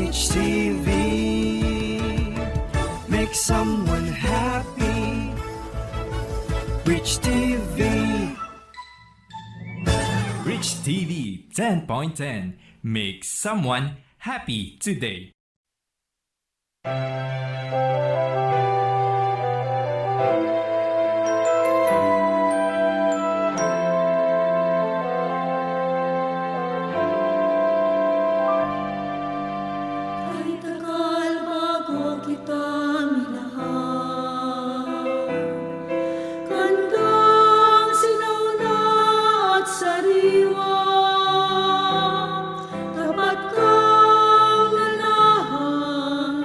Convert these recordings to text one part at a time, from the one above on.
Rich TV, make someone happy. Rich TV. Rich TV 10.10 makes someone happy today. Ay tagal bago kita minahal, gandang sinauna at sariwa, tapat kang nanahan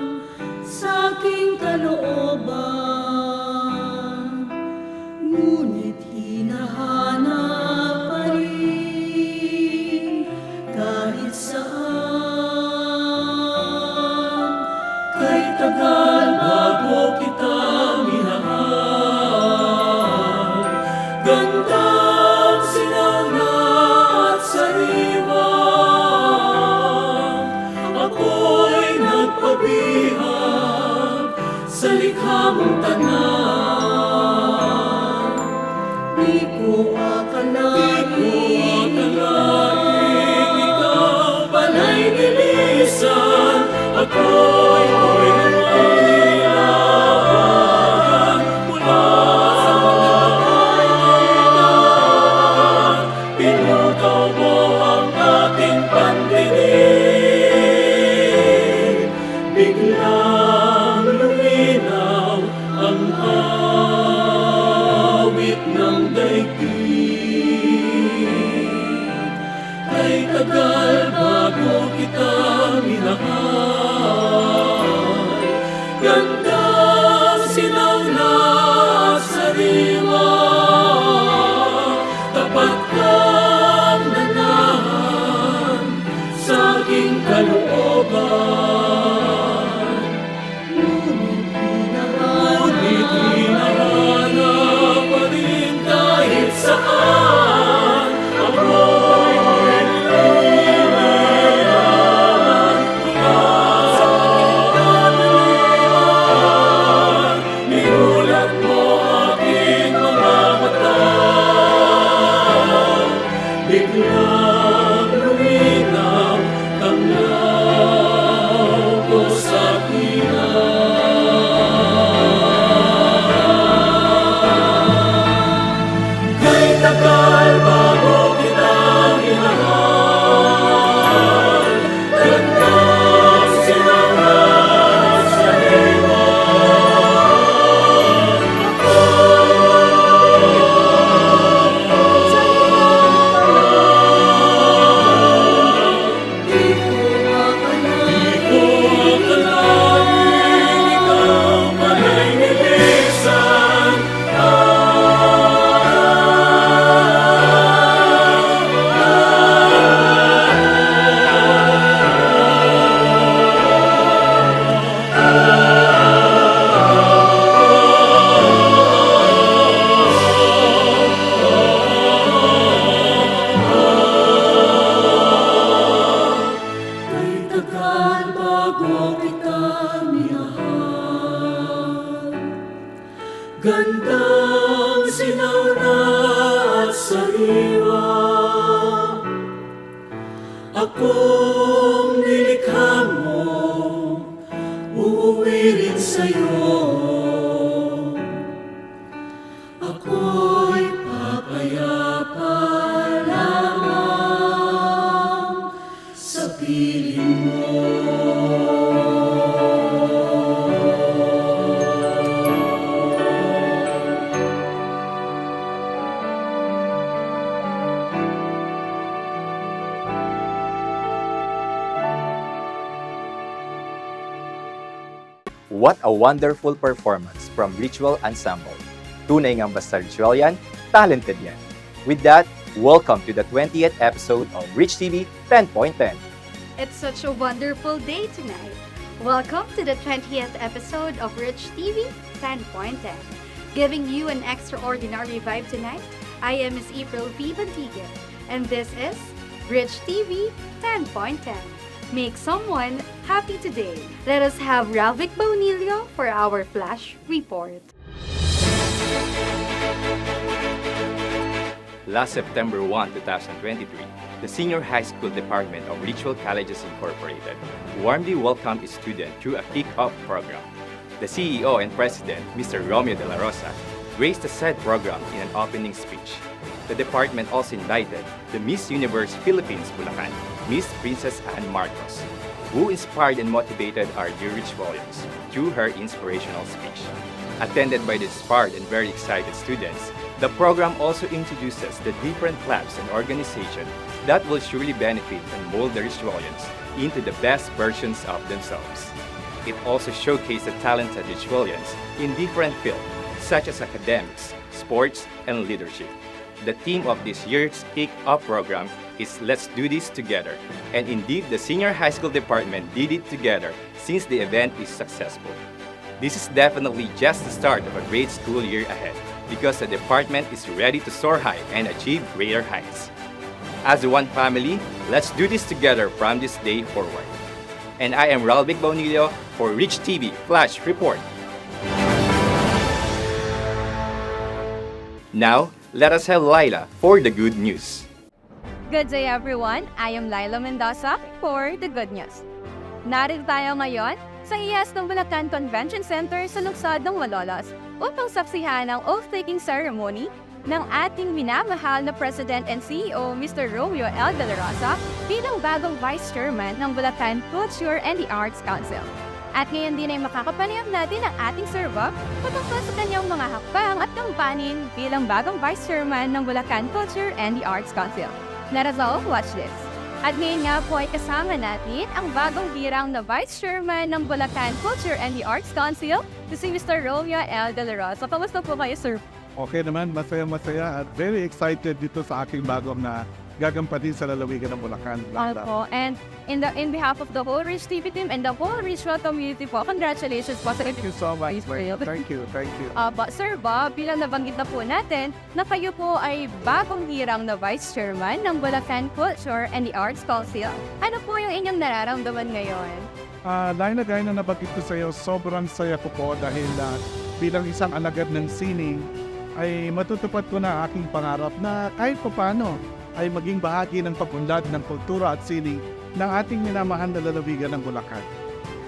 sa aking kalooban, ngunit hinahanap pa rin kahit saan. Kay tagal bago kita minahal, gandang sinauna at sariwa, ako'y nagpabihag sa likha mong tanan. Di ko akalaing ikaw pala'y nilisan, ako'y nangailangan mula sa kaibigan. Pinutaw mo ang aking pandinig, biglang luminaw ang awit ng daigdig. Ay tagal bago kita minahal, gandang sinauna at sariwa, tapat kang nanahan sa aking kalooban, ngunit hinahanap pa rin kahit saan. Ako'y nililihan mula sa aking kanalian. Ninulat mo aking mga mata, biglang luminaw ang law ko sa kay tagal bago kita minahal, gandang sinauna at sariwa, di ko akalaing ikaw pala'y nilisan. Kay tagal bago kita minahal, gandang sinauna at sariwa, akong nilikha mo, uuwi rin sa'yo. Ako'y papayapa lamang sa piling mo. What a wonderful performance from Ritual Ensemble. Tunay ngang basta ritual yan, talented yan. With that, welcome to the 20th episode of Rich TV 10.10. It's such a wonderful day tonight. Welcome to the 20th episode of Rich TV 10.10. Giving you an extraordinary vibe tonight, I am Ms. April V. Bantigan, and this is Rich TV 10.10. Make someone happy today. Let us have Ralvic Baunilio for our flash report. Last September 1, 2023, the Senior High School Department of Ritual Colleges Incorporated warmly welcomed its students through a kick-off program. The CEO and President, Mr. Romeo De La Rosa, graced the said program in an opening speech. The department also invited the Miss Universe Philippines Bulacan, Miss Princess Anne Marcos, who inspired and motivated our dear Richwallians through her inspirational speech. Attended by the inspired and very excited students, the program also introduces the different clubs and organizations that will surely benefit and mold the Richwallians into the best versions of themselves. It also showcased the talented Richwallians in different fields such as academics, sports, and leadership. The theme of this year's Kick-Off program is Let's Do This Together, and indeed the Senior High School Department did it together since the event is successful. This is definitely just the start of a great school year ahead because the department is ready to soar high and achieve greater heights. As one family, let's do this together from this day forward. And I am Ralvic Baunilio for Rich TV Flash Report. Now, let us have Laila for the good news. Good day everyone! I am Laila Mendoza for the good news. Narito tayo ngayon sa IAS ng Bulacan Convention Center sa lungsod ng Malolos upang saksihan ang oath-taking ceremony ng ating minamahal na President and CEO Mr. Romeo L. De La Rosa bilang bagong Vice Chairman ng Bulacan Culture and the Arts Council. At ngayon din ay makakapanayam natin ang ating servo patungkol sa kanyang mga hakbang at kampanin bilang bagong Vice Chairman ng Bulacan Culture and the Arts Council. Let us all watch this. At ngayon nga po ay kasama natin ang bagong birang na Vice Chairman ng Bulacan Culture and the Arts Council, si Mr. Romeo L. De La Rosa. Kamusta po kayo, sir? Okay naman, masaya-masaya at very excited dito sa aking bagong na gagampanin sa lalawigan ng Bulacan. Opo, and in behalf of the whole Rich TV team and the whole Ritual community po, congratulations po sa Thank you so much. Thank you. Sir Bob, bilang nabanggit na po natin na kayo po ay bagong hirang na Vice Chairman ng Bulacan Culture and the Arts Council. Ano po yung inyong nararamdaman ngayon? Laila, gaya na nabanggit ko sa iyo, sobrang saya ko po dahil bilang isang alagad ng sining ay matutupad ko na aking pangarap na kahit paano ay maging bahagi ng pag-unlad ng kultura at sining ng ating minamahal na lalawigan ng Bulacan.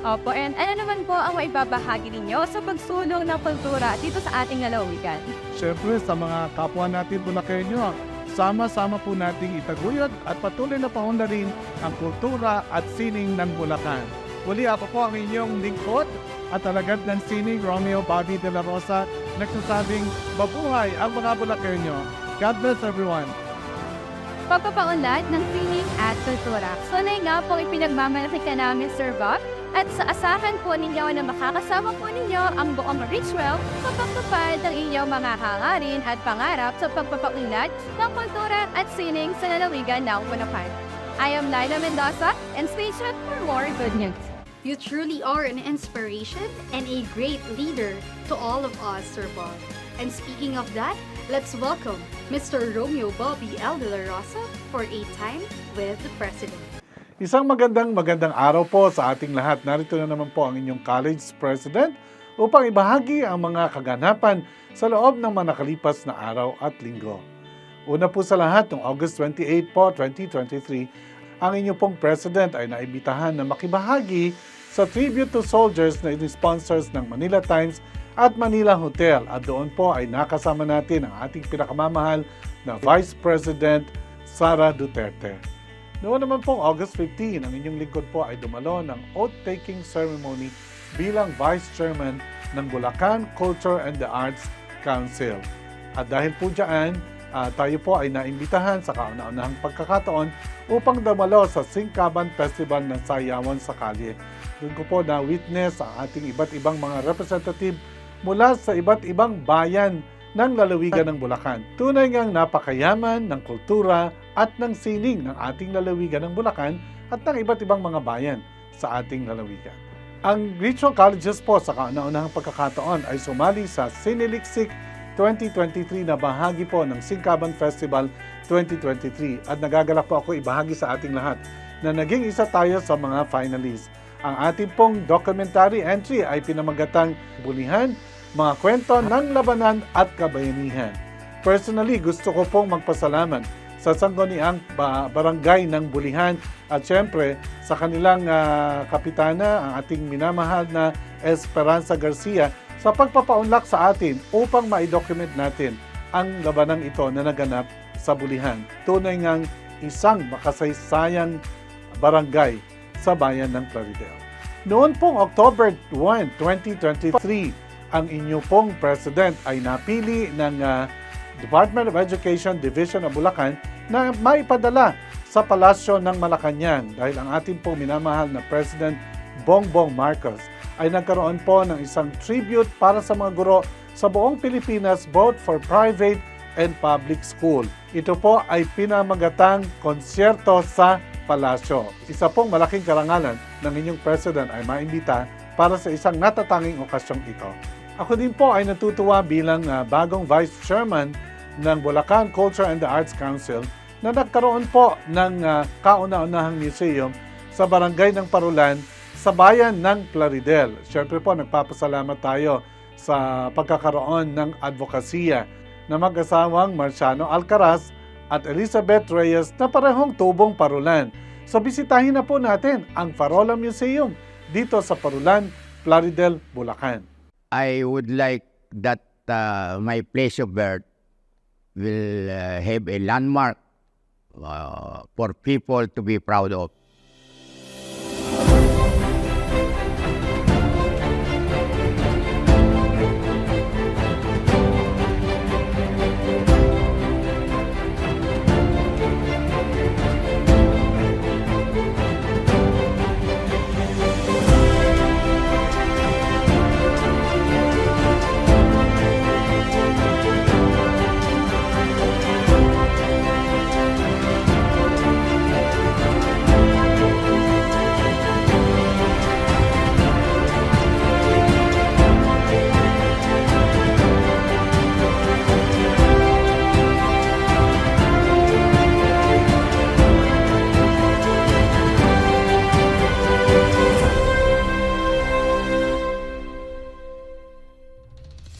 Opo, and ano naman po ang maibabahagi ninyo sa pagsulong ng kultura dito sa ating lalawigan? Siyempre, sa mga kapwa natin Bulakenyo, sama-sama po nating itaguyod at patuloy na paunlarin ang kultura at sining ng Bulacan. Muli ako po ang inyong lingkod at alagad ng sining Romeo Bobby De La Rosa, nagsasabing mabuhay ang mga Bulakenyo. God bless everyone! Pagpapaunlad ng sining at kultura. Sanay nga pong ipinagmamalaki ka namin, Sir Bob, at sa asahan po ninyo na makakasama po ninyo ang buong ritual sa pagtupad ng inyong mga hangarin at pangarap sa pagpapaunlad ng kultura at sining sa lalawigan ng Bulacan. I am Laila Mendoza, and stay tuned for more good news. You truly are an inspiration and a great leader to all of us, Sir Bob. And speaking of that, let's welcome Mr. Romeo Bobby L. De La Rosa for a time with the President. Isang magandang araw po sa ating lahat. Narito na naman po ang inyong college president upang ibahagi ang mga kaganapan sa loob ng mga nakalipas na araw at linggo. Una po sa lahat, noong August 28 po, 2023, ang inyong pong president ay naibitahan na makibahagi sa tribute to soldiers na in-sponsors ng Manila Times at Manila Hotel. At doon po ay nakasama natin ang ating pinakamamahal na Vice President Sara Duterte. Noon naman po, August 15, ang inyong lingkod po ay dumalo ng oath-taking ceremony bilang Vice Chairman ng Bulacan Culture and the Arts Council. At dahil po dyan, tayo po ay naimbitahan sa kauna-unahang pagkakataon upang dumalo sa Singkaban Festival ng Sayawan sa Kalye. Doon ko po na-witness ang ating iba't ibang mga representative mula sa iba't ibang bayan ng lalawigan ng Bulacan. Tunay ngang napakayaman ng kultura at ng sining ng ating lalawigan ng Bulacan at ng iba't ibang mga bayan sa ating lalawigan. Ang ritual colleges po sa kauna-unahang pagkakataon ay sumali sa Siniliksik 2023 na bahagi po ng Singkaban Festival 2023 at nagagalak po ako ibahagi sa ating lahat na naging isa tayo sa mga finalists. Ang ating pong documentary entry ay pinamagatang Bulihan, mga kwento ng labanan at kabayanihan. Personally, gusto ko pong magpasalamat sa sangguniang barangay ng Bulihan at syempre sa kanilang kapitana, ang ating minamahal na Esperanza Garcia, sa pagpapaunlak sa atin upang ma-document natin ang labanang ito na naganap sa Bulihan. Tunay ngang isang makasaysayang barangay sa bayan ng Plaridel. Noon pong October 1, 2023, ang inyo pong president ay napili ng Department of Education Division of Bulacan na maipadala sa palasyo ng Malacanang dahil ang ating pong minamahal na President Bongbong Marcos ay nagkaroon po ng isang tribute para sa mga guro sa buong Pilipinas, both for private and public school. Ito po ay pinamagatang konsyerto sa palasyo. Isa pong malaking karangalan ng inyong president ay maimbita para sa isang natatanging okasyong ito. Ako din po ay natutuwa bilang bagong Vice Chairman ng Bulacan Culture and the Arts Council na nagkaroon po ng kauna-unahang museum sa barangay ng Parulan sa bayan ng Plaridel. Siyempre po nagpapasalamat tayo sa pagkakaroon ng advokasya na mag-asawang Marciano Alcaraz at Elizabeth Reyes na parehong tubong Parulan. So bisitahin na po natin ang Farola Museum dito sa Parulan, Plaridel, Bulacan. I would like that my place of birth will have a landmark for people to be proud of.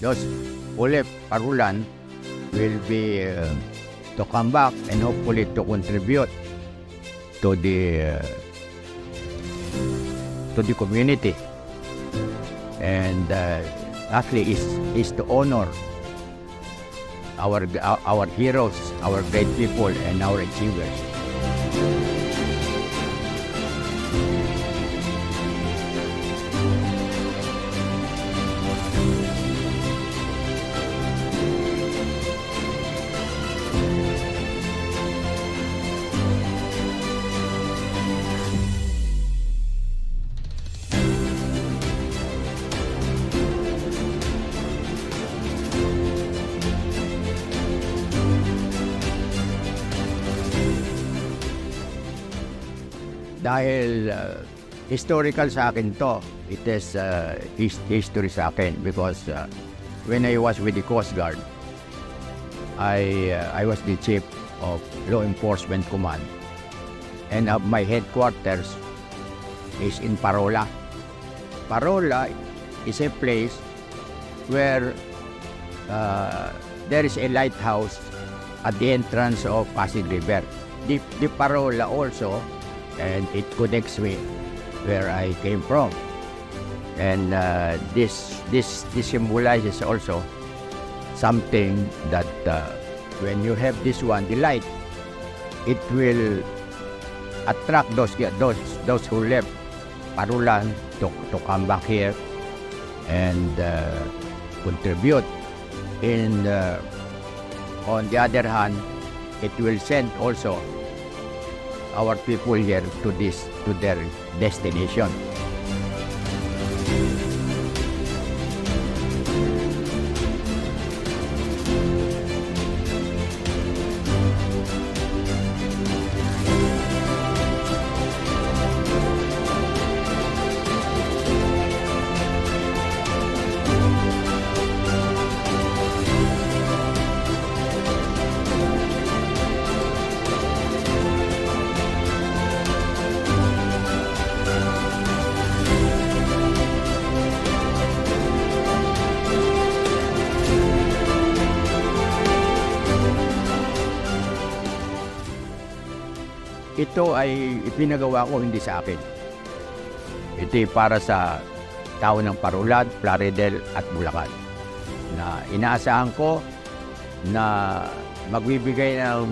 Those Ulep Parulan will be to come back and hopefully to contribute to the community, and actually is to honor our heroes, our great people, and our achievers. Dahil historical sa akin to, it is history sa akin because when I was with the Coast Guard, I was the Chief of Law Enforcement Command, and my headquarters is in Parola. Parola is a place where there is a lighthouse at the entrance of Pasig River. The Parola also, and it connects me where I came from, and this symbolizes also something that when you have this one, the light, it will attract those who left Parulan to come back here and contribute. And on the other hand, it will send also our people here to their destination. ito ay ipinagawa ko hindi sa akin. Ito ay para sa tao ng Parulad, Plaridel at Bulacan na inaasahan ko na magbibigay ng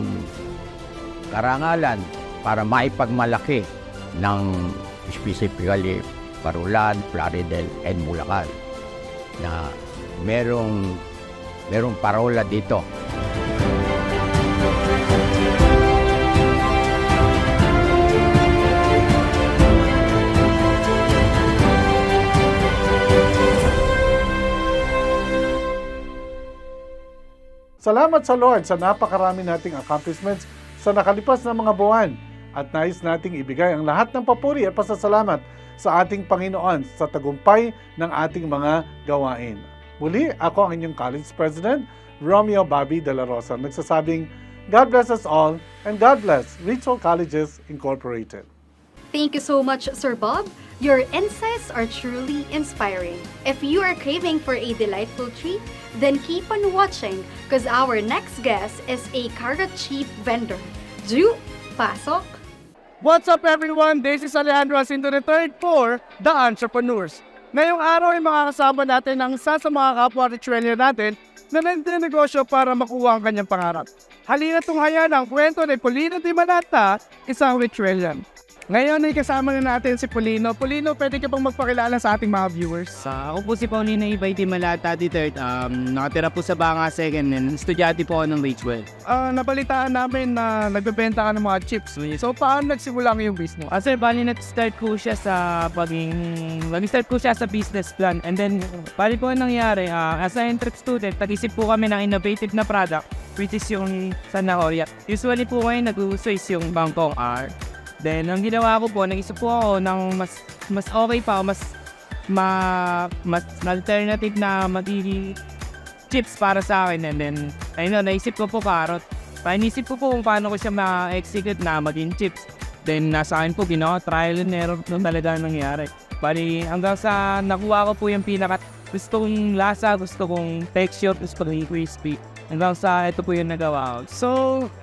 karangalan para maipagmalaki ng specifically Parulad, Plaridel, and Bulacan na merong parola dito. Salamat sa Lord sa napakarami nating accomplishments sa nakalipas na mga buwan at nais nating ibigay ang lahat ng papuri at pasasalamat sa ating Panginoon sa tagumpay ng ating mga gawain. Muli, ako ang inyong college president, Romeo Bobby De La Rosa, nagsasabing, God bless us all and God bless Ritual Colleges Incorporated. Thank you so much, Sir Bob. Your insights are truly inspiring. If you are craving for a delightful treat, then keep on watching because our next guest is a carrot chip vendor. Ju, pasok! What's up everyone? This is Alejandro Jacinto III for The Entrepreneurs. Ngayong araw ay makakasama natin ang isa sa mga kapwa ritualier natin na nagdinegosyo para makuha ang kanyang pangarap. Halina tunghayan ang kwento ni Polino Di Manata, isang ritualian. Ngayon ay kasama na natin si Polino. Polino, pwede ka pang magpakilala sa ating mga viewers? Ako po si Paulino Ibay Malata, III. Nakatira po sa Banga 2nd and estudyante po ako ng Ritual. Nabalitaan namin na nagbebenta ka ng mga chips. So, paano nagsimula ang iyong business? Sir, bali nag-start po siya sa nag-start po siya sa business plan. And then, bali po ang nangyari, as a entrep student, nag-isip po kami ng innovative na product, which is yung Sanahoria. Usually po ngayon nag-uuso is yung Bangkong R. Then, ang ginawa ko po, nag-isip po ako ng mas okay pa, mas alternative na magiging chips para sa akin. And then, ayun, naisip ko po carrot. Inisip ko po kung paano ko siya ma-execute na maging chips. Then, nasa akin po, ginawa, trial and error nung talaga nangyari. Bali, hanggang sa nakuha ko po yung gusto kong lasa, gusto kong texture, gusto kong crispy. Hanggang sa ito po yung nagawa ko. So,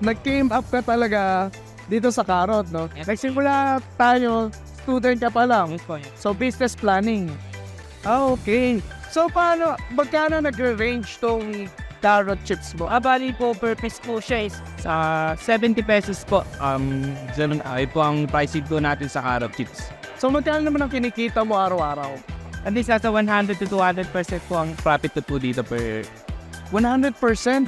nag-came up ka talaga dito sa carrot, no? Nagsimula tayo, student ka pa lang. So, business planning. Okay. So, magkano nagre-range tong carrot chips mo? Bali po, per piece po siya is sa 70 pesos po. Ganun, ay po ang pricing po natin sa carrot chips. So, magkano naman ang kinikita mo araw-araw? At least nasa 100 to 200% po ang profit po dito per 100%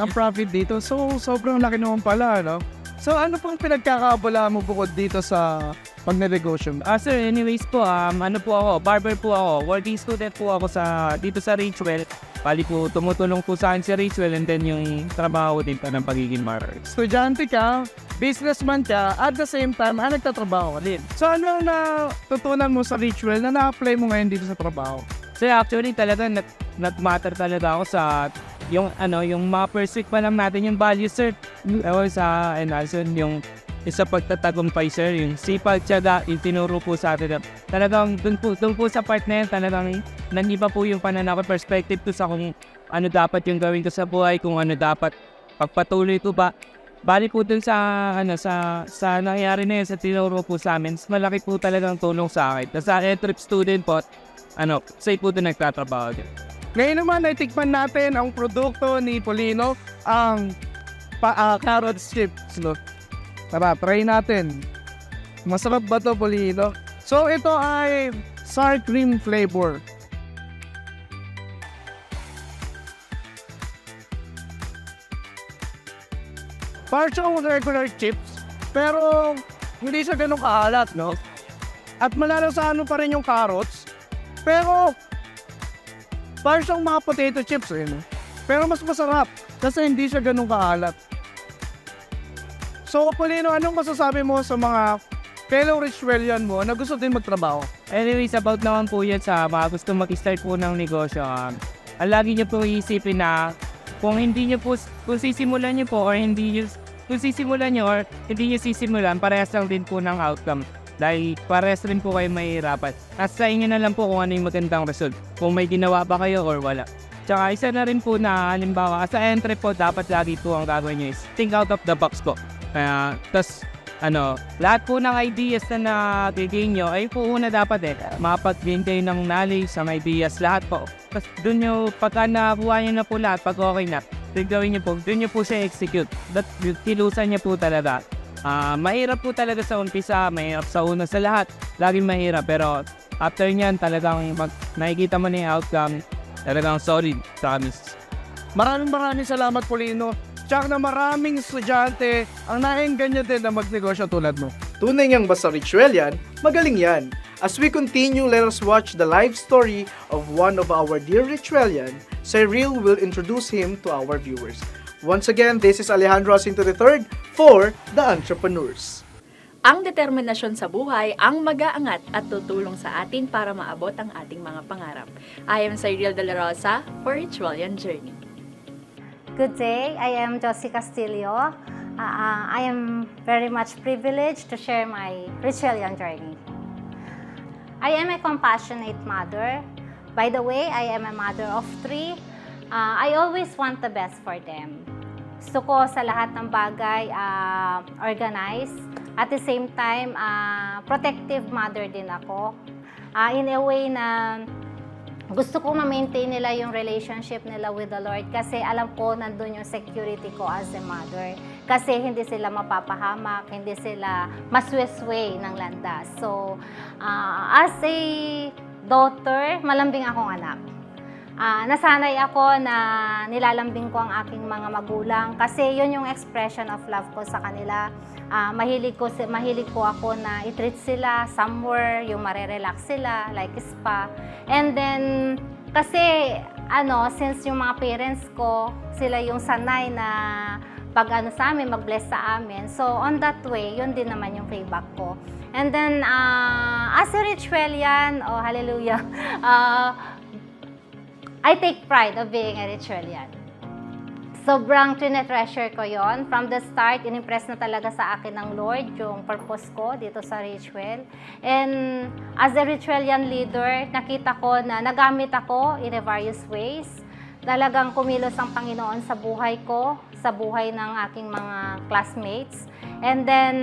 ang profit dito. So, sobrang laki naman pala, no? So, ano pang pinagkakaabala mo bukod dito sa pagnegosyo? Sir, anyways po, ano po ako, barber po ako, working student po ako dito sa Ritual. Bali po, tumutulong po sa akin si Ritual and then yung trabaho din pa ng pagiging barber. Estudyante ka, businessman ka, at the same time, nagtatrabaho ka din. So, ano na tutunan mo sa Ritual na na-apply mo ngayon dito sa trabaho? So, actually, talaga, nag-matter talaga ako sa yung mga pursuit pa lang natin yung value, sir. Sa yung isa pagtatagumpay, sir, yung sipag, tiyaga, yung tinuro po sa atin. Talagang dun po sa part na yun, talagang nag-iba po yung pananaw ko, perspective ko sa kung ano dapat yung gawin ko sa buhay, kung ano dapat pagpatuloy ko ba. Bali po dun sa nangyari na yun, sa tinuro po sa amin, malaki po talagang tulong sa akin. Sa entrep student po, say po dun nagtatrabaho din. Ngayon naman, naitikman natin ang produkto ni Polino, ang carrot chips. No? Tara, try natin. Masarap ba to, Polino? So, ito ay sour cream flavor. Parang siyang regular chips, pero hindi siya ganun kaalat, no? At malalasano pa rin yung carrots, pero parang siyang mga potato chips, no? Pero mas masarap kasi hindi siya ganun kaalat. So, Polino, anong masasabi mo sa mga fellow Ritualian mo na gusto din magtrabaho? Anyways, about naman po yan sa mga gusto mag-start po ng negosyo. Ang lagi nyo po iisipin na kung sisimulan nyo po or hindi nyo sisimulan, parehas lang din po ng outcome. Dahil parehas rin po kayo mahihirapan. Nasa inyo na lang po kung ano yung magandang result. Kung may ginawa ba kayo or wala. Tsaka isa na rin po na halimbawa, as a entry po, dapat lagi po ang gagawin nyo is think out of the box po. Kaya, tas lahat po ng ideas na nagiging nyo, ay po una dapat makapag-gain kayo ng knowledge, ng ideas, lahat po. Tapos doon nyo, pagka nakuha nyo na po lahat, pag okay na, gawin nyo po, doon nyo po siya execute. Tilusan nyo po talaga. Mahirap po talaga sa umpisa, mahirap sa una sa lahat, laging mahirap, pero after nyan, talagang nakikita mo na yung outcome, talagang solid, promise. Maraming salamat, Polino. Tsak na maraming estudyante ang naengganyo din na magnegosyo tulad mo. Tunay ngang basta ritual yan, magaling yan. As we continue, let us watch the life story of one of our dear Ritualian. Cyril will introduce him to our viewers. Once again, this is Alejandro Jacinto III for The Entrepreneurs. Ang determinasyon sa buhay ang mag-aangat at tutulong sa atin para maabot ang ating mga pangarap. I am Cyril De La Rosa for Ritualian Journey. Good day, I am Josie Castillo. I am very much privileged to share my Ritualian journey. I am a compassionate mother. By the way, I am a mother of 3. I always want the best for them. Gusto ko sa lahat ng bagay organize. At the same time, protective mother din ako. In a way na gusto ko ma-maintain nila yung relationship nila with the Lord kasi alam ko nandun yung security ko as a mother. Kasi hindi sila mapapahamak, hindi sila maswesway ng landas. So, as a daughter, malambing akong anak. Nasanay ako na nilalambing ko ang aking mga magulang kasi yun yung expression of love ko sa kanila. Mahilig ko ako na i-treat sila somewhere, yung marerelax sila, like spa. And then, kasi, since yung mga parents ko, sila yung sanay na pag sa amin, mag-bless sa amin. So, on that way, yun din naman yung feedback ko. And then, as a Ritualian, hallelujah, I take pride of being a Ritualian. Sobrang tine-treasure ko yon. From the start, inimpress na talaga sa akin ng Lord yung purpose ko dito sa Ritual. And as a Ritualian leader, nakita ko na nagamit ako in a various ways. Talagang kumilos ang Panginoon sa buhay ko, sa buhay ng aking mga classmates. And then,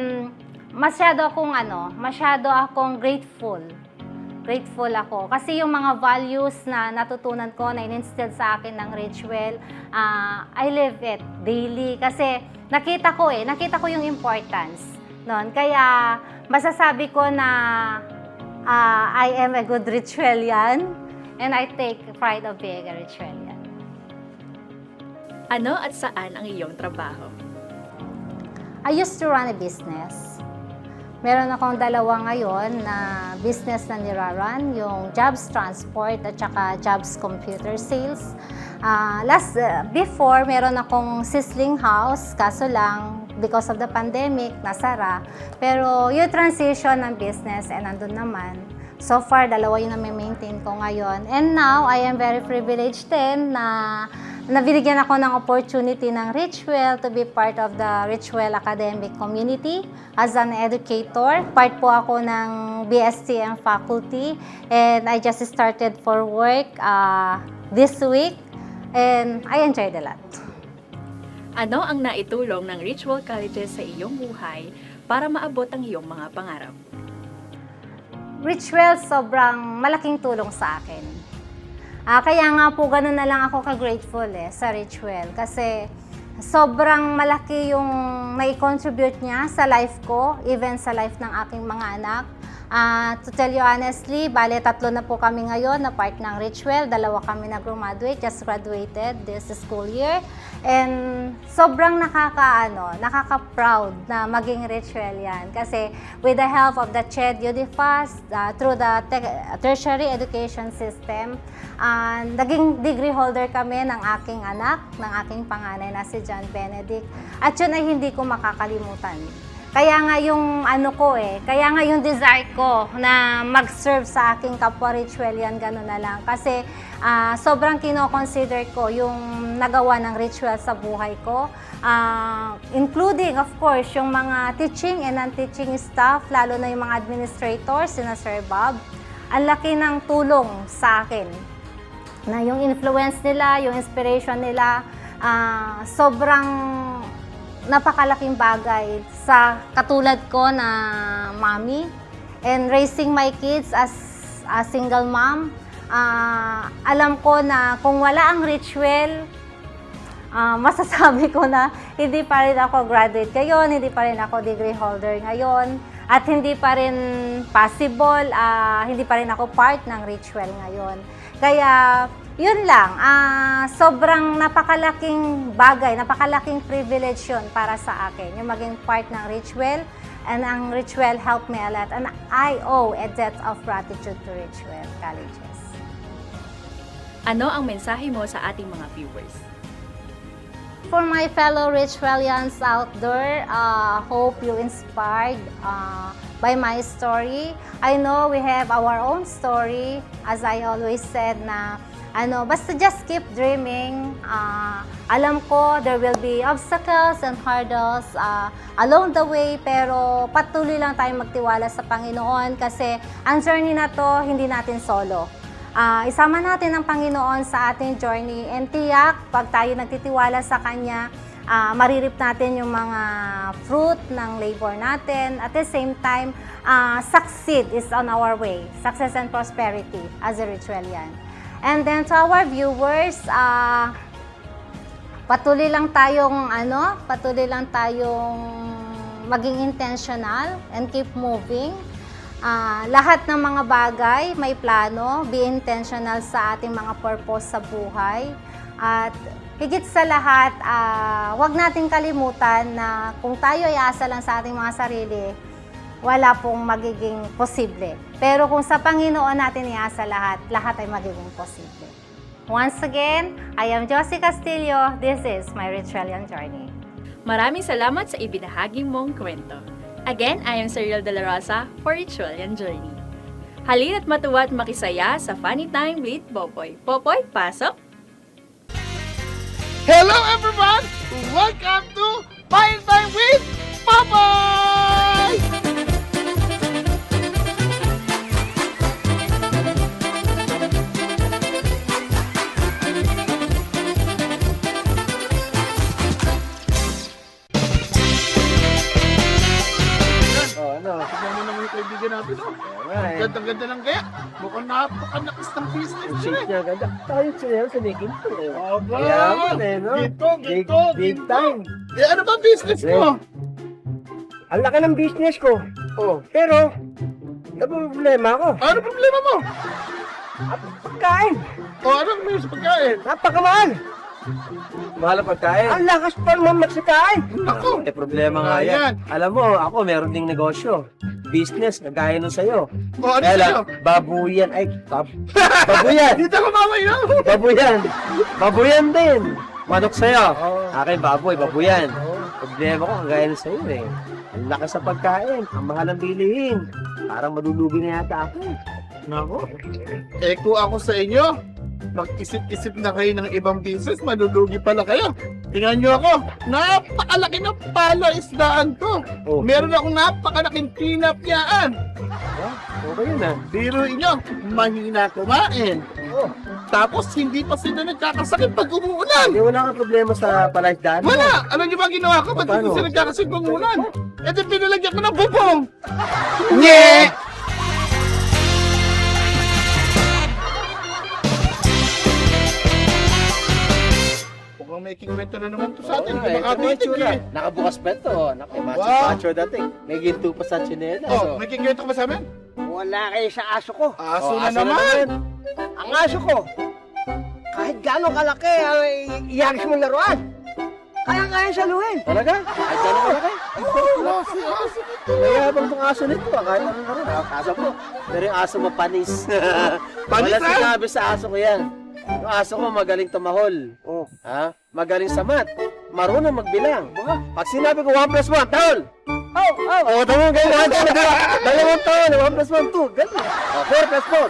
masyado akong grateful. Grateful ako. Kasi yung mga values na natutunan ko, na in-instill sa akin ng Ritual, I live it daily. Kasi nakita ko yung importance nun. Kaya masasabi ko na I am a good Ritualian and I take pride of being a Ritualian. Ano at saan ang iyong trabaho? I used to run a business. Meron akong 2 ngayon na business na niraran, yung Jobs Transport at saka Jobs Computer Sales. Before, meron akong sizzling house, kaso lang, because of the pandemic, nasara. Pero yung transition ng business, nandun naman. So far, 2 yung na-maintain ko ngayon. And now, I am very privileged din na nabinigyan ako ng opportunity ng Ritual to be part of the Ritual academic community as an educator. Part po ako ng BSTM faculty and I just started for work this week and I enjoyed a lot. Ano ang naitulong ng Ritual Colleges sa iyong buhay para maabot ang iyong mga pangarap? Ritual sobrang malaking tulong sa akin. Kaya nga po ganun na lang ako ka-grateful sa Ritual kasi sobrang malaki yung nai-contribute niya sa life ko, even sa life ng aking mga anak. To tell you honestly, 3 na po kami ngayon na part ng Ritual, 2 kami na graduate, just graduated this school year. And sobrang nakaka-proud na maging Ritualian kasi with the help of the CHED UDFAS, through the tertiary education system, naging degree holder kami ng aking anak, ng aking panganay na si John Benedict. At yun ay hindi ko makakalimutan. Kaya nga yung kaya nga yung desire ko na mag-serve sa aking kapwa Ritualian, gano'n na lang. Kasi sobrang kino-consider ko yung nagawa ng Ritual sa buhay ko. Including, of course, yung mga teaching and non-teaching staff, lalo na yung mga administrators, sina Sir Bob. Ang laki ng tulong sa akin. Na yung influence nila, yung inspiration nila, sobrang napakalaking bagay sa katulad ko na mommy. And raising my kids as a single mom, alam ko na kung wala ang ritual, masasabi ko na hindi pa rin ako graduate ngayon, hindi pa rin ako degree holder ngayon, at hindi pa rin possible, hindi pa rin ako part ng ritual ngayon. Kaya, yun lang, sobrang napakalaking bagay, napakalaking privilege yun para sa akin, yung maging part ng ritual, and ang ritual helped me a lot, and I owe a debt of gratitude to Ritual Colleges. Ano ang mensahe mo sa ating mga viewers? For my fellow Ritualians out there, hope you inspired by my story. I know we have our own story, as I always said na basta just keep dreaming. Alam ko there will be obstacles and hurdles along the way, pero patuloy lang tayong magtiwala sa Panginoon kasi ang journey na to hindi natin solo. Isama natin ang Panginoon sa ating journey, and tiyak, pag tayo nagtitiwala sa Kanya, maririp natin yung mga fruit ng labor natin. At the same time, succeed is on our way. Success and prosperity as a Ritualian. And then to our viewers, patuloy lang tayong maging intentional and keep moving. Lahat ng mga bagay may plano, be intentional sa ating mga purpose sa buhay. At higit sa lahat, huwag nating kalimutan na kung tayo ay asa lang sa ating mga sarili, wala pong magiging posible. Pero kung sa Panginoon natin iasa lahat, lahat ay magiging posible. Once again, I am Josie Castillo. This is my Ritualian journey. Maraming salamat sa ibinahagi mong kwento. Again, I am Cyril De La Rosa for Ritualian Journey. Halina't matuwa at makisaya sa Funny Time with Popoy. Popoy, pasok! Hello everyone! Welcome to Fine Time with Popoy! Tignan mo naman yung kaibigan natin, Ang ganda-ganda lang kaya. Mukhang napakalakas ng business niya. Ganda. Tayo siya sa negin to. Aba! no? Big time. Ano ba business mo? Ang laki ng business ko. Pero, problema ako. Ano problema mo? Pagkain. Ano may sa pagkain? Napakamahal. Mahal ang pagkain. Ang lakas pa naman magsikain. Ako! Problema nga yan. Alam mo, ako meron ding negosyo. Business, kagaya nun sa'yo. Ano sa'yo? Babuyan. Babuyan! Dito ko mamaya! Babuyan din. Manok sa'yo. Akin, babuyan. Problema ko, kagaya nun sa'yo eh. Ang lakas sa pagkain, ang mahal ang bilihin. Parang malulugi na yata ako. Nako. Kung ako sa inyo, mag-isip-isip na kayo ng ibang business, malulugi pala kayo. Tingnan nyo ako, napakalaki ng palaisdaan ko. Meron akong napakalaking tinapyaan. Okay yun ah. Biruin nyo, mahina kumain. Tapos hindi pa sila nagkakasakit pag umuulan. Wala kang problema sa palaisdaan mo. Wala! Alam nyo ba ginawa ko? Ba't hindi sila nagkakasakit pag umuulan? Ito pinalagyan ko ng bubong. Nye! Mukhang may kwento na naman to sa atin. Nakabukas pa ito. Macho dati. May ginto pa sa chinela. May kwento ka ba sa amin? Wala kayo sa aso ko. Aso na naman! Ang aso ko, kahit gano'ng kalaki, iyaris mo laruan. Kaya saluhin. Talaga? Kahit gano'n kalaki? Mayabang itong aso nito. Kahit anong naroon. Aso ko. Pero yung aso mapanis. Panis Wala sinabi sa aso ko yan. Yung aso ko magaling tumahol. Magaling sa math. Marunong magbilang. Pag sinabi ko 1 plus 1, tahol! Tama ganyan. Dalawang tahol, 1 plus 1, 2. Ganyan. 4 plus 4.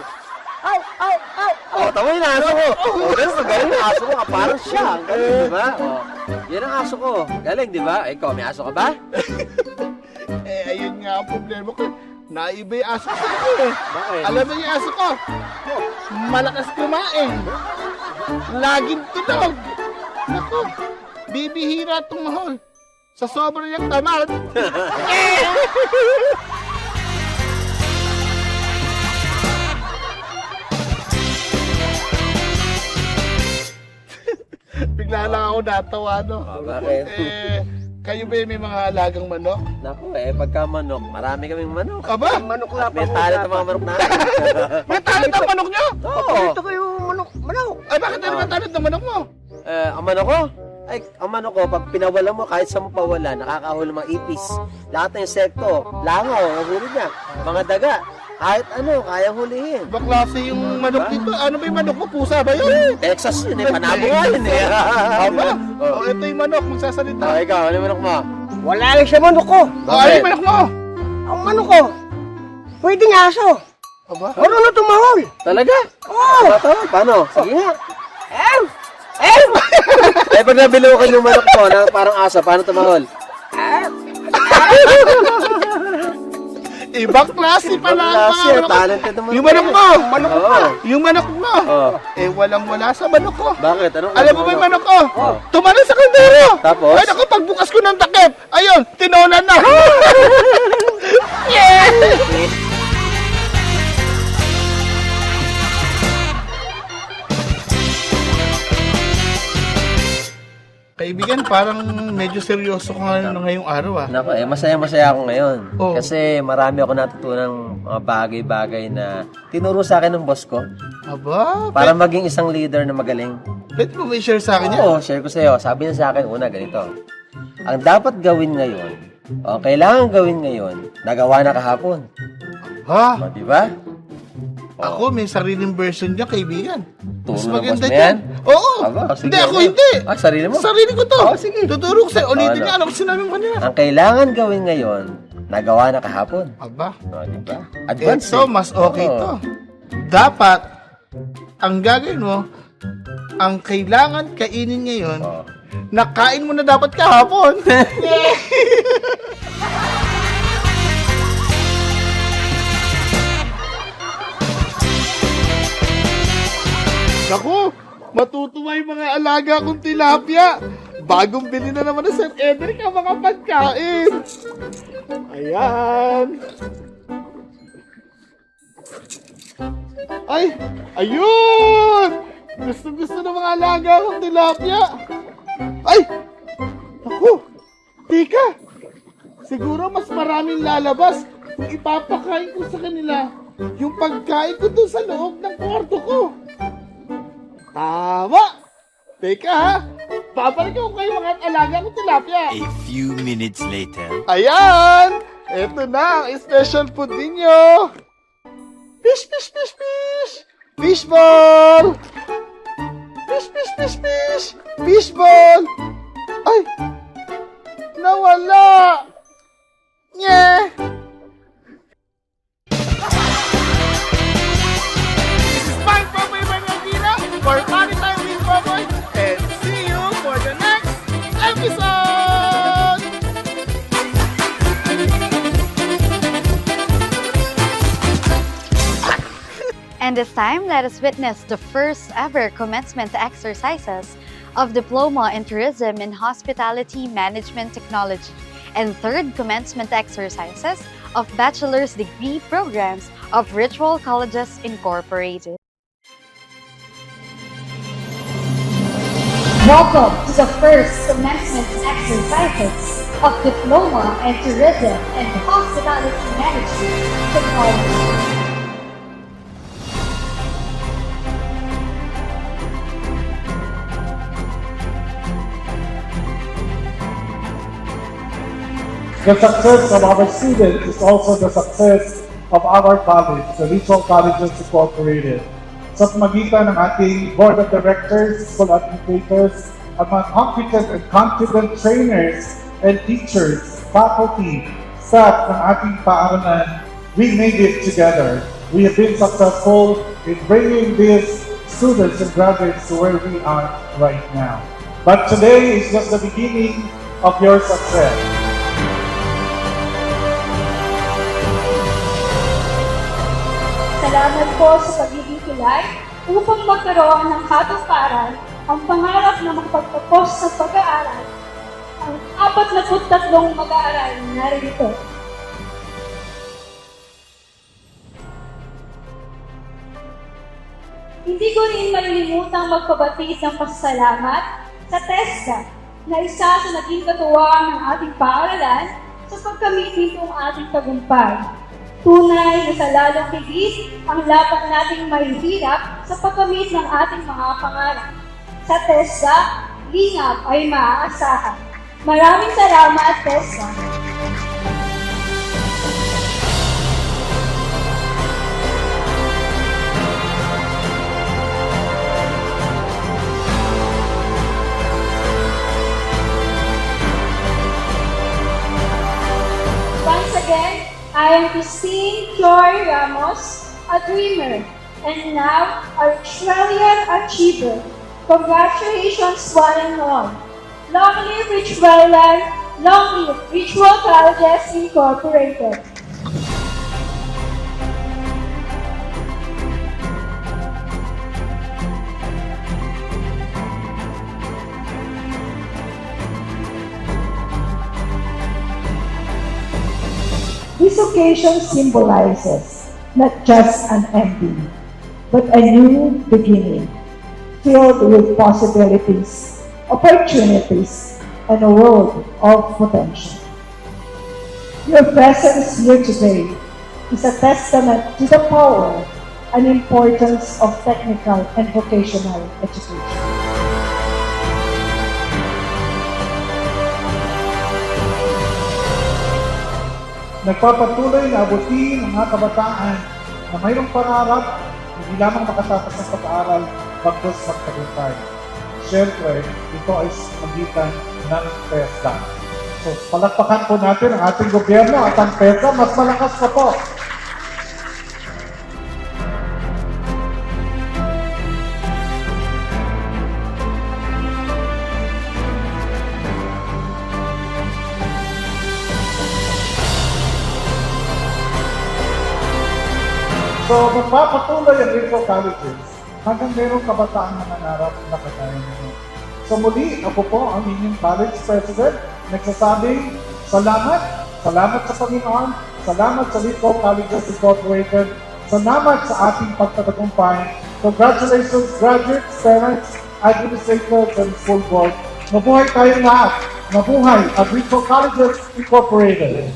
Tama yung aso ko. Ganun magaling yung aso ko. Parang siya. Galing, di ba? Yan ang aso ko. Galing, di ba? Ikaw, may aso ka ba? Ayun nga ang problema ko. Naiba yung aso ko sa inyo eh. Bakit? Alam mo yung aso ko? Malakas kumain. Laging tunog. Naku, bibihira itong mahal. Sa sobrang niyang tamad. Bigla lang ako natawa, no? Bakit? Kayo ba may mga alagang manok? Naku pagka manok, marami kaming manok. Aba? Manok lang. May talent ang mga manok natin. May talent ang manok niyo? Oo. Ito kayo manok. Ay, bakit ano ba talent ng manok mo? Ang manok ko? Ay, ang manok ko, pag pinawala mo, kahit sa mo pawala, nakakahuli mga ipis. Lahat ng insekto, langaw, nahuli niya. Mga daga, kahit ano, kaya hulihin. Ba klase yung manok dito? Ano ba yung manok mo? Pusa ba yun? Texas yun panabo nga yun Aba? Ito yung manok, magsasalita. Ikaw, ano yung manok mo? Wala lang siya manok ko. Ano yung manok mo? Ang manok ko, pwedeng aso. Aba? Marunong tumahol. Talaga? Oo. Paano? Sige nga. Eh, pag nabilukan yung manok ko na parang asa, paano tumahol? Ibang klase pala ang mga manok. Talented naman. Yung manok mo! Oo. Yung manok mo! Oo. Walang-wala sa manok ko. Bakit? Anong Alam mo ba yung manok ko? Tumalon sa kaldero! Tapos? Ay, naku, pagbukas ko ng takip! Ayun, tinonan na! Yeah! Kaibigan, parang medyo seryoso ko ngayong araw Naku, masaya-masaya ako ngayon. Oo. Kasi marami ako natutunang mga bagay-bagay na tinuro sa akin ng boss ko. Aba, Para maging isang leader na magaling. pwede mo ba i-share sa akin yan? Oo, share ko sa'yo. Sabi niya sa akin, una, ganito. Ang dapat gawin ngayon, o kailangan gawin ngayon, nagawa na kahapon. Ha? O, di ba? Ako, may sariling version niya, kaibigan. Mas Turo ng maganda boss mo dyan. yan? Oo. Aba, sige, Hindi, ako okay. hindi. Sarili mo? Sarili ko to. sige. Tuturo ko sa'yo. Ulitin Ano? niya. Ano ko sinabi mo kanina? Ang kailangan gawin ngayon, nagawa na kahapon. Aba. O, di ba? Advance Ito, mas okay Oo. to. Dapat, ang gagawin mo, ang kailangan kainin ngayon, Oo. nakain mo na dapat kahapon. Naku, matutuwa yung mga alaga kong tilapia. Bagong bili na naman ng Sir Edric ang mga pagkain. Ayan. Ay, ayun! Gusto ng mga alaga kong tilapia. Ay! Naku! Tika! Siguro mas maraming lalabas kung ipapakain ko sa kanila yung pagkain ko dun sa loob ng kwarto ko. Tama! Teka ha! Babalik ko kayo mga alaga kong tilapia. A few minutes later. Ayan! Ito na ang special food ninyo! Fish, fish, fish, fish! Fish ball! Fish, fish, fish, fish! Fish ball! Ay! Nawala! Nye! This is Mike Popoy Bernardino for Funny Time with Popoy, and see you for the next episode! And this time, let us witness the first ever commencement exercises of Diploma in Tourism and Hospitality Management Technology and third commencement exercises of bachelor's degree programs of Ritual Colleges Incorporated. Welcome to the first commencement exercises of Diploma in Tourism and Hospitality Management Technology. The success of our students is also the success of our college, the Ritual Colleges Incorporated. Sa pamagitan ng ating Board of Directors, School Administrators, at mga competent and confident trainers and teachers, faculty, staff ng ating paaralan, we made it together. We have been successful in bringing these students and graduates to where we are right now. But today is just the beginning of your success. Salamat po sa pagiging kilay upang magkaroon ng katuparan ang pangarap na makapagtapos sa pag-aaral ang 43 mag-aaral na narito. Hindi ko rin malilimutang magpabatid ng pasasalamat sa TESDA na isa sa naging katuwang ng ating paaralan sa pagkamit nitong ating tagumpay. Tunay na sa lalong higit ang laban nating mahihirap sa pagkamit ng ating mga pangarap. Sa TESDA, lingap ay maaasahan. Maraming salamat, TESDA! Once again, I am Christine Joy Ramos, a dreamer, and now a Richwellian achiever. Congratulations, one and all. Long live Richwellian, long live Ritual Colleges Incorporated. This occasion symbolizes not just an ending, but a new beginning, filled with possibilities, opportunities, and a world of potential. Your presence here today is a testament to the power and importance of technical and vocational education. Nagpapatuloy na abutin ang mga kabataan na mayroong pangarap hindi lamang makatapos ng pag-aaral bagkus magtagumpay. Siyempre, ito ay magitan ng TESDA. So, palakpakan po natin ang ating gobyerno at ang TESDA. Mas malakas pa po. So, magpapatuloy ang Ritual Colleges hanggang mayroong kabataan na nangarap na kagaya ninyo. So muli, ako po ang inyong college president, nagsasabing salamat, salamat sa Panginoon, salamat sa Ritual Colleges Incorporated, salamat sa ating pagtatagumpay. Congratulations, graduates, parents, administrators, and school board. Mabuhay tayong lahat. Mabuhay ang Ritual Colleges Incorporated.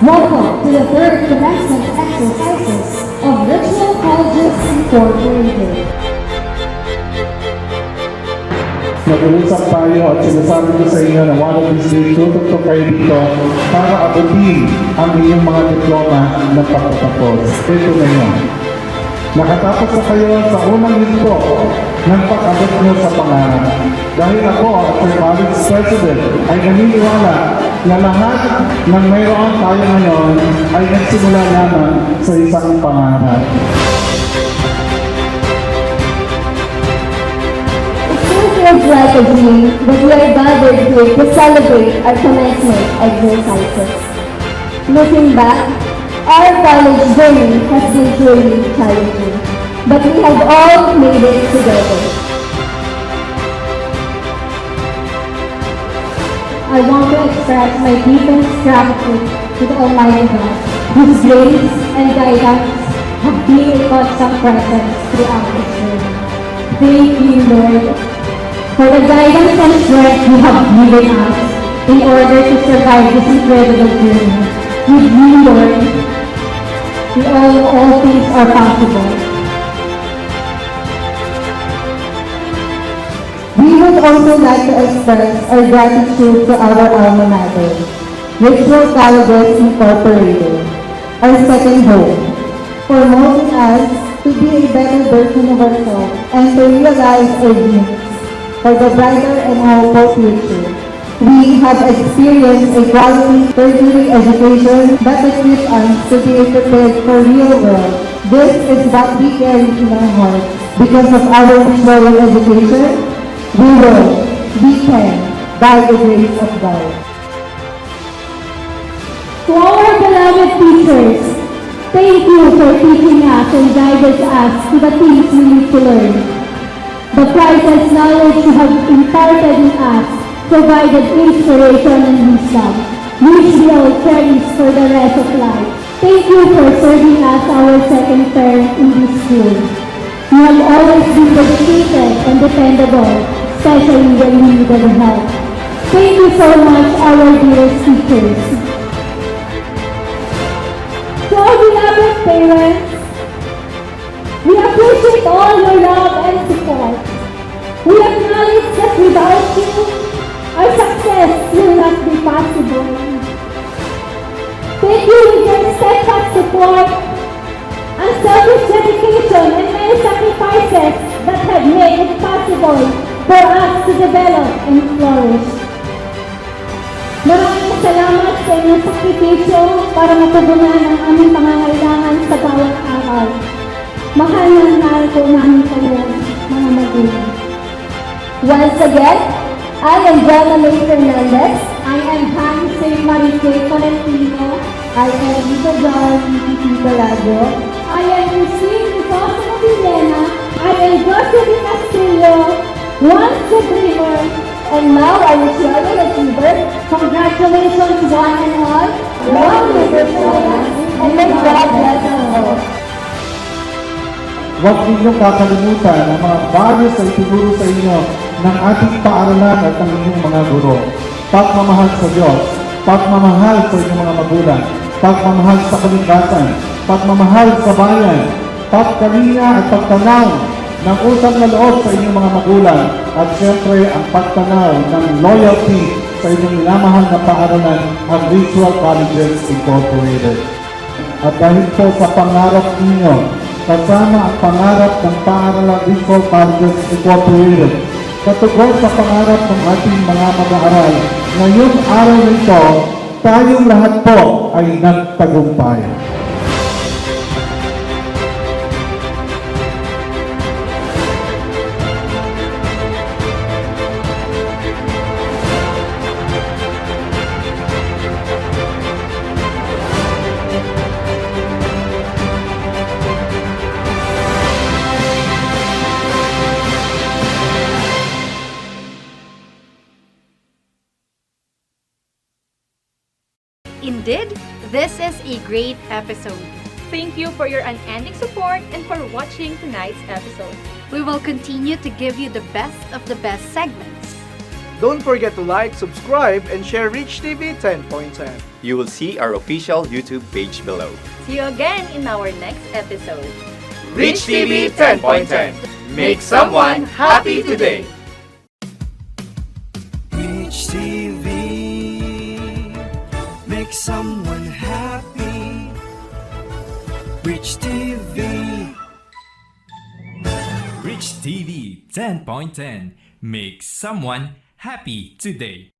Welcome to the third commencement exercises of Ritual Colleges Incorporated. Nag-uusap tayo at sinasabi ko sa inyo na one of these days, tutok kayo dito para abutin ang inyong mga diploma na pagkatapos. Ito na yun. Nakatapos na kayo sa unang yunto ng pag-abot nyo sa pangarap. Dahil ako, as college president, ay naniniwala na lahat ng mayroon tayo ngayon ay nagsimula lamang sa isang pangarap. It feels like a dream that we are gathered here to celebrate our commencement exercises. Looking back, our college journey has been truly challenging, but we have all made it together. I want to express my deepest gratitude to the Almighty God, whose grace and guidance have been a constant presence throughout this journey. Thank you, Lord, for the guidance and strength you have given us to in order to survive this incredible journey. With you, Lord, all things are possible. We would also like to express our gratitude to our alma mater, Ritual Colleges Incorporated, our second home, for molding us to be a better version of ourselves and to realize our dreams for the brighter and hopeful future. We have experienced a quality tertiary education that equips us to be prepared for real world. This is what we carry in our hearts. Because of our visual education, we can, by the grace of God. To our beloved teachers, thank you for teaching us and guiding us to the things we need to learn. The priceless knowledge you have imparted in us provided inspiration and wisdom, which we all cherish for the rest of life. Thank you for serving as our second parent in this school. You have always been dedicated and dependable, especially when we needed help. Thank you so much, our dearest teachers. To our beloved parents, we appreciate all your love and support. We acknowledge that without you, our success will not be possible. Thank you for your steadfast support, unselfish dedication, and many sacrifices that have made it possible for us to develop and flourish. Maraming salamat sa inyong sakripisyo para matugunan ang aming pangangailangan sa bawat araw. Mahal na mahal ko namin kayo, mga magulang. Once again, I am Jana May Fernandez. I am Han St. Marique Tolentino. I am Lisa John P.T. Galago. I am Christine Nicosa Villena. I am Jocelyn Castillo, once a dreamer, and now I wish you all a achiever. Congratulations one and all. Long live Australia, and may God bless us all. Huwag ninyong kakalimutan ang mga values na itinuro sa inyo ng ating paaralan at ang inyong mga guro. Pagmamahal sa Diyos, pagmamahal sa inyong mga magulang, pagmamahal sa kalikasan, pagmamahal sa bayan, pagkalinga at pagtanaw ng utang na loob sa inyong mga magulang, at siyempre ang pagtanaw ng loyalty sa inyong minamahal na paaralan at Ritual Colleges Incorporated. At dahil po sa pangarap ninyo, kasama ang pangarap ng paaralan Ritual Colleges Incorporated, katugon sa pangarap ng ating mga mag-aaral, ngayong araw nito, tayong lahat po ay nagtagumpay. Indeed, this is a great episode. Thank you for your unending support and for watching tonight's episode. We will continue to give you the best of the best segments. Don't forget to like, subscribe, and share Rich TV 10.10. You will see our official YouTube page below. See you again in our next episode. Rich TV 10.10. Make someone happy today. Rich TV, make someone happy. Rich TV. Rich TV 10.10 makes someone happy today.